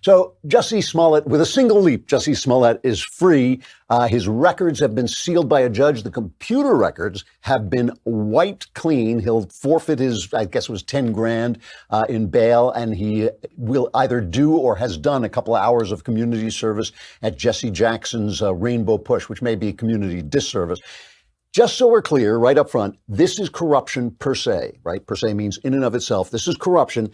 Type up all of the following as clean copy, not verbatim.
So Jussie Smollett, with a single leap, Jussie Smollett is free. His records have been sealed by a judge. The computer records have been wiped clean. He'll forfeit his, I guess it was 10 grand in bail, and he will either do or has done a couple of hours of community service at Jesse Jackson's Rainbow Push, which may be a community disservice. Just so we're clear right up front, this is corruption per se, right? Per se means in and of itself. This is corruption.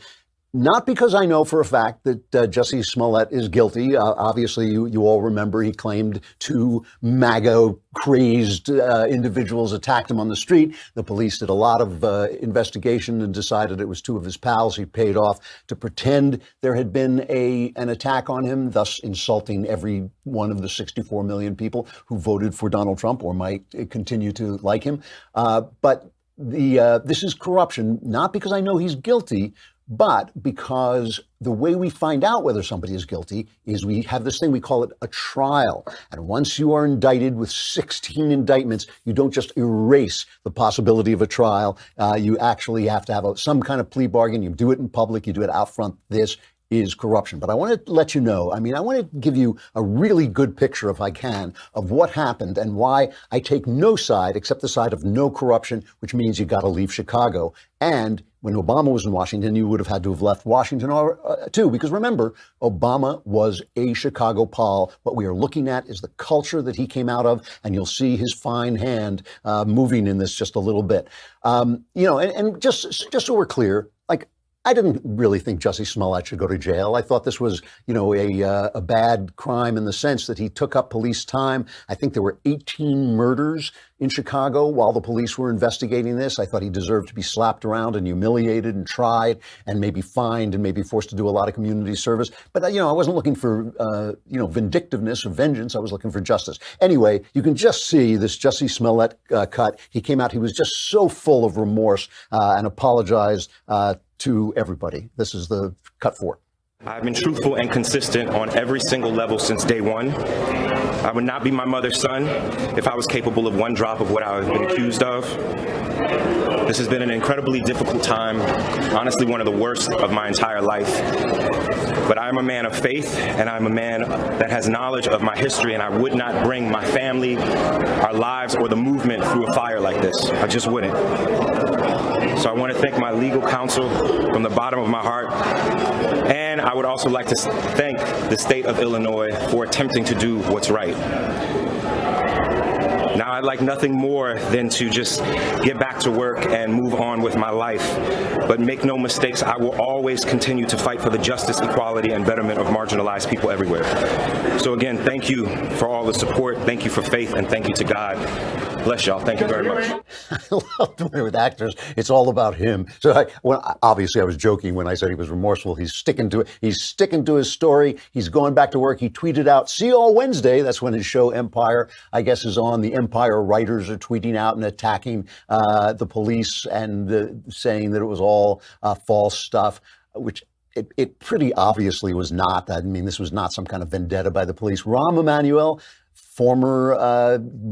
Not because I know for a fact that Jussie Smollett is guilty. Obviously, you all remember he claimed two MAGA-crazed individuals attacked him on the street. The police did a lot of investigation and decided it was two of his pals he paid off to pretend there had been an attack on him, thus insulting every one of the 64 million people who voted for Donald Trump or might continue to like him. But this is corruption, not because I know he's guilty, but because the way we find out whether somebody is guilty is we have this thing, we call it a trial. And once you are indicted with 16 indictments, you don't just erase the possibility of a trial. You actually have to have some kind of plea bargain. You do it in public. You do it out front. This is corruption. But I want to let you know, I want to give you a really good picture, if I can, of what happened and why I take no side except the side of no corruption, which means you got to leave Chicago. And when Obama was in Washington, you would have had to have left Washington too, because remember, Obama was a Chicago Pol. What we are looking at is the culture that he came out of, and you'll see his fine hand moving in this just a little bit. And just so we're clear, I didn't really think Jussie Smollett should go to jail. I thought this was, a bad crime in the sense that he took up police time. I think there were 18 murders in Chicago while the police were investigating this. I thought he deserved to be slapped around and humiliated and tried and maybe fined and maybe forced to do a lot of community service. But, I wasn't looking for, vindictiveness or vengeance. I was looking for justice. Anyway, you can just see this Jussie Smollett cut. He came out, he was just so full of remorse and apologized to everybody. This is the cut for it. I've been truthful and consistent on every single level since day one. I would not be my mother's son if I was capable of one drop of what I've been accused of. This has been an incredibly difficult time, honestly one of the worst of my entire life. But I'm a man of faith, and I'm a man that has knowledge of my history, and I would not bring my family, our lives, or the movement through a fire like this. I just wouldn't. So I want to thank my legal counsel from the bottom of my heart. And I would also like to thank the state of Illinois for attempting to do what's right. Now, I'd like nothing more than to just get back to work and move on with my life. But make no mistakes, I will always continue to fight for the justice, equality, and betterment of marginalized people everywhere. So again, thank you for all the support. Thank you for faith, and thank you to God. Bless y'all. Thank you very much. I love the way with actors, it's all about him. So obviously I was joking when I said he was remorseful. He's sticking to it. He's sticking to his story. He's going back to work. He tweeted out, "See you all Wednesday." That's when his show Empire, I guess, is on. The Empire writers are tweeting out and attacking the police and saying that it was all false stuff, which it pretty obviously was not. This was not some kind of vendetta by the police. Rahm Emanuel, former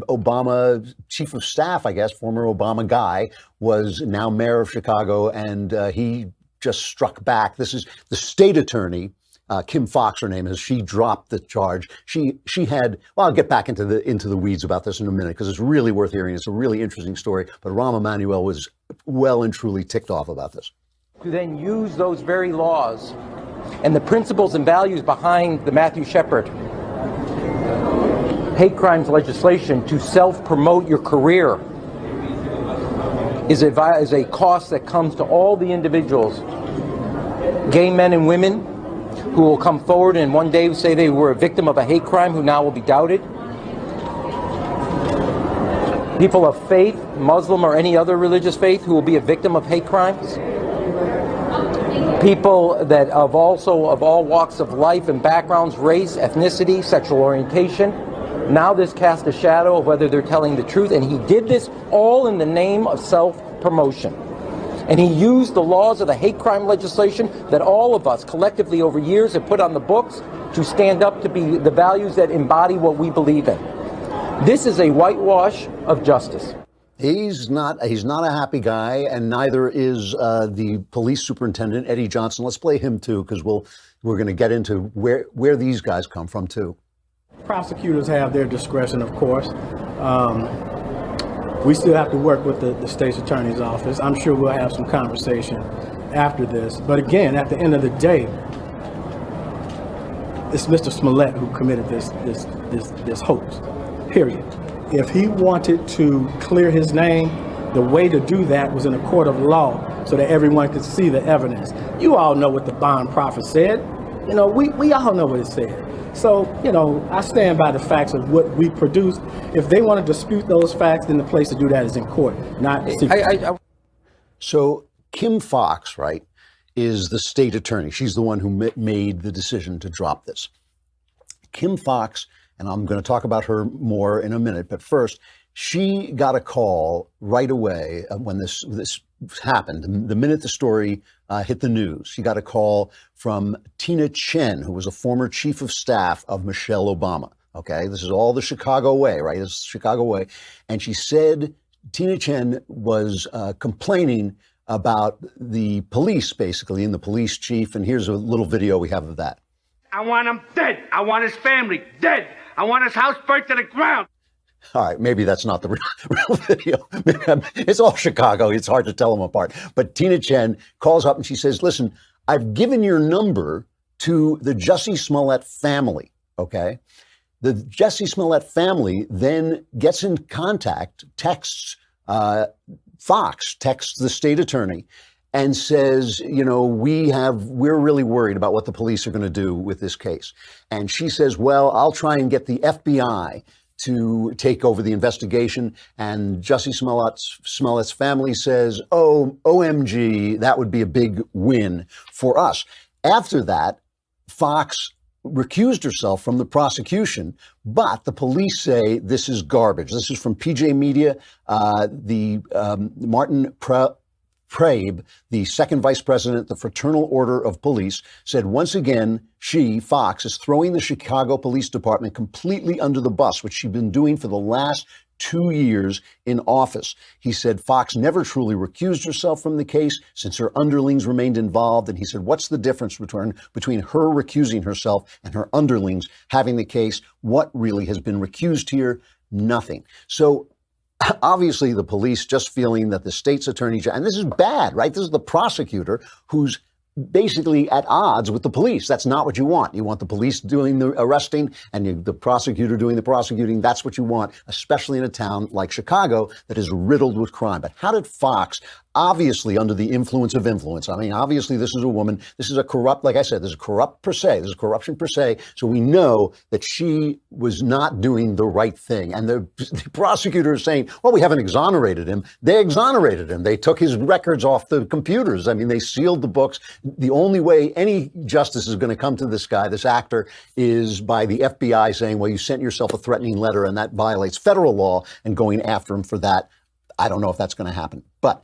Obama chief of staff, I guess, former Obama guy, was now mayor of Chicago, and he just struck back. This is the state attorney, Kim Fox, her name is. She dropped the charge. She had. Well, I'll get back into the weeds about this in a minute because it's really worth hearing. It's a really interesting story. But Rahm Emanuel was well and truly ticked off about this. To then use those very laws and the principles and values behind the Matthew Shepard hate crimes legislation to self-promote your career is a cost that comes to all the individuals, gay men and women, who will come forward and one day say they were a victim of a hate crime who now will be doubted. People of faith, Muslim or any other religious faith, who will be a victim of hate crimes. People that of all walks of life and backgrounds, race, ethnicity, sexual orientation. Now this casts a shadow of whether they're telling the truth, and he did this all in the name of self-promotion. And he used the laws of the hate crime legislation that all of us collectively over years have put on the books to stand up to be the values that embody what we believe in. This is a whitewash of justice. He's not a happy guy, and neither is the police superintendent, Eddie Johnson. Let's play him too, because we'll we're going to get into where these guys come from too. Prosecutors have their discretion, of course. We still have to work with the state's attorney's office. I'm sure we'll have some conversation after this. But again, at the end of the day, it's Mr. Smollett who committed this hoax, period. If he wanted to clear his name, the way to do that was in a court of law so that everyone could see the evidence. You all know what the bond proffer said. You know, we all know what it said. So, you know, I stand by the facts of what we produce. If they want to dispute those facts, then the place to do that is in court, not secret. So Kim Foxx, right, is the state attorney. She's the one who made the decision to drop this. Kim Foxx, and I'm going to talk about her more in a minute, but first, she got a call right away when this happened. The minute the story hit the news, she got a call from Tina Chen, who was a former chief of staff of Michelle Obama. Okay, this is all the Chicago way, right? This is Chicago way. And she said Tina Chen was complaining about the police, basically, and the police chief. And here's a little video we have of that. I want him dead. I want his family dead. I want his house burnt to the ground. All right, maybe that's not the real video. It's all Chicago. It's hard to tell them apart. But Tina Chen calls up and she says, listen, I've given your number to the Jussie Smollett family, okay? The Jussie Smollett family then gets in contact, texts Fox, texts the state attorney, and says, you know, we're really worried about what the police are going to do with this case. And she says, well, I'll try and get the FBI to take over the investigation. And Jussie Smollett's family says, oh, OMG, that would be a big win for us. After that, Fox recused herself from the prosecution, but the police say this is garbage. This is from PJ Media. Martin Prabe, the second vice president, the Fraternal Order of Police, said once again, Fox, is throwing the Chicago Police Department completely under the bus, which she'd been doing for the last 2 years in office. He said Fox never truly recused herself from the case since her underlings remained involved. And he said, what's the difference between her recusing herself and her underlings having the case? What really has been recused here? Nothing. So obviously, the police just feeling that the state's attorney, and this is bad, right? This is the prosecutor who's basically at odds with the police. That's not what you want. You want the police doing the arresting and the prosecutor doing the prosecuting. That's what you want, especially in a town like Chicago that is riddled with crime. But how did Fox, obviously under the influence of influence, I mean, obviously this is a woman, this is a corrupt, like I said, this is corrupt per se, this is corruption per se. So we know that she was not doing the right thing. And the prosecutor is saying, well, we haven't exonerated him. They exonerated him. They took his records off the computers. I mean, they sealed the books. The only way any justice is going to come to this guy, this actor, is by the FBI saying, well, you sent yourself a threatening letter and that violates federal law, and going after him for that. I don't know if that's going to happen. But